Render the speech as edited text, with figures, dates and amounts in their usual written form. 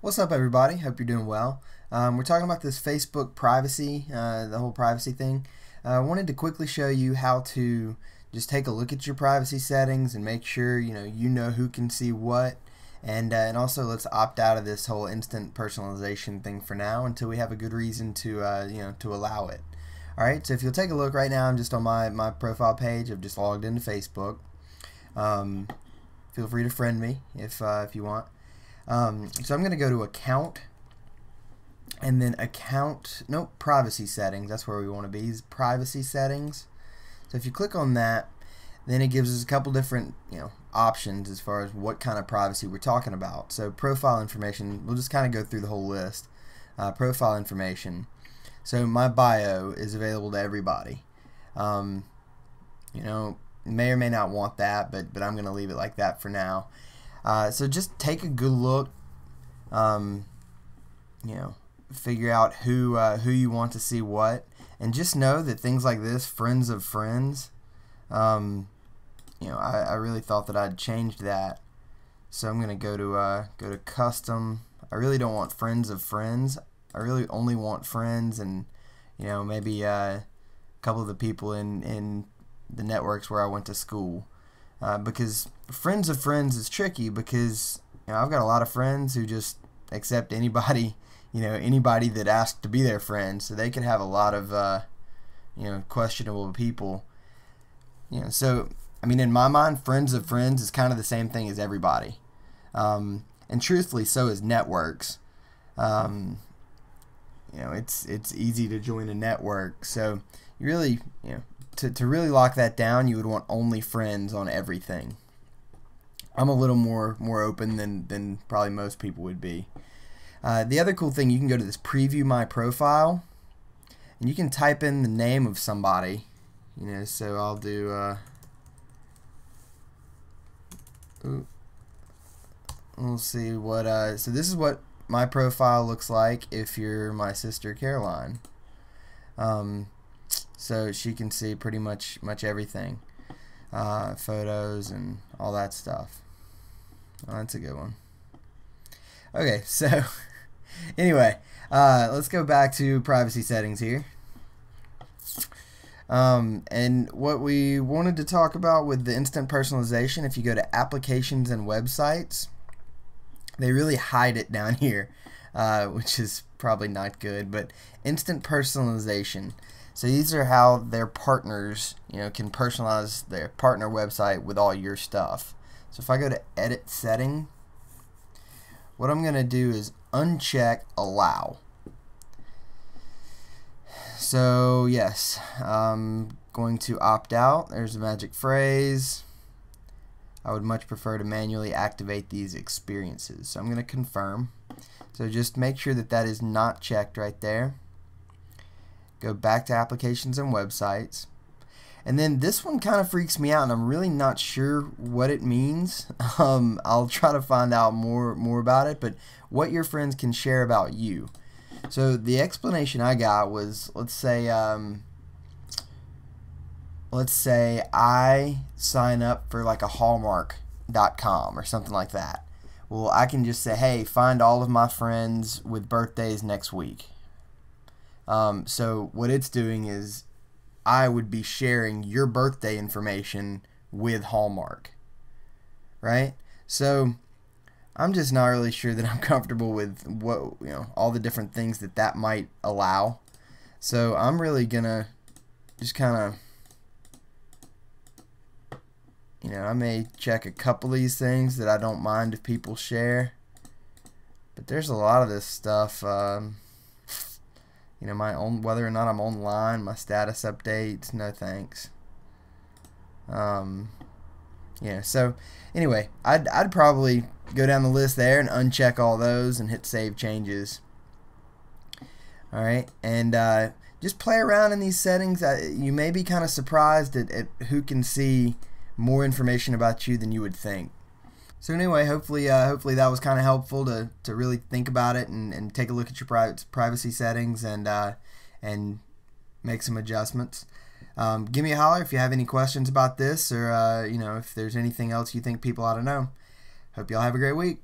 What's up, everybody? Hope you're doing well. We're talking about this Facebook privacy, the whole privacy thing. I wanted to quickly show you how to just take a look at your privacy settings and make sure you know who can see what, and also let's opt out of this whole instant personalization thing for now until we have a good reason to to allow it. All right. So if you'll take a look right now, I'm just on my profile page. I've just logged into Facebook. Feel free to friend me if you want. So I'm going to go to account and then privacy settings. That's where we want to be, is privacy settings. So if you click on that, then it gives us a couple different options as far as what kind of privacy we're talking about. So profile information, we'll just kind of go through the whole list. Profile information. So my bio is available to everybody. May or may not want that, but I'm going to leave it like that for now. So just take a good look, figure out who you want to see what, and just know that things like this, friends of friends, I really thought that I'd changed that. So I'm gonna go to custom. I really don't want friends of friends. I really only want friends, and maybe a couple of the people in the networks where I went to school. Because friends of friends is tricky, because I've got a lot of friends who just accept anybody, anybody that asks to be their friend. So they could have a lot of questionable people. So I mean, in my mind, friends of friends is kind of the same thing as everybody. And truthfully, so is networks. It's easy to join a network. So you really, to really lock that down, you would want only friends on everything. I'm a little more open than probably most people would be. The other cool thing, you can go to this preview my profile, and you can type in the name of somebody. So I'll do. We'll see what. So this is what my profile looks like if you're my sister Caroline. So she can see pretty much everything, photos and all that stuff. Oh, that's a good one. Okay, so anyway, let's go back to privacy settings here. And what we wanted to talk about with the instant personalization, if you go to applications and websites, they really hide it down here, which is probably not good. But instant personalization. So these are how their partners, can personalize their partner website with all your stuff. So if I go to edit setting, what I'm going to do is uncheck allow. So yes, I'm going to opt out. There's a magic phrase. I would much prefer to manually activate these experiences. So I'm going to confirm. So just make sure that that is not checked right there. Go back to applications and websites. And then this one kind of freaks me out, and I'm really not sure what it means. I'll try to find out more about it, but what your friends can share about you. So the explanation I got was, let's say I sign up for like a Hallmark.com or something like that. Well, I can just say, hey, find all of my friends with birthdays next week. So what it's doing is I would be sharing your birthday information with Hallmark, right? So I'm just not really sure that I'm comfortable with what, all the different things that might allow. So I'm really gonna just kind of, I may check a couple of these things that I don't mind if people share, but there's a lot of this stuff. My own, whether or not I'm online, my status updates, no thanks. So anyway, I'd probably go down the list there and uncheck all those and hit save changes. Alright, and just play around in these settings. You may be kind of surprised at who can see more information about you than you would think. So anyway, hopefully that was kind of helpful to really think about it and take a look at your privacy settings and make some adjustments. Give me a holler if you have any questions about this, or if there's anything else you think people ought to know. Hope y'all have a great week.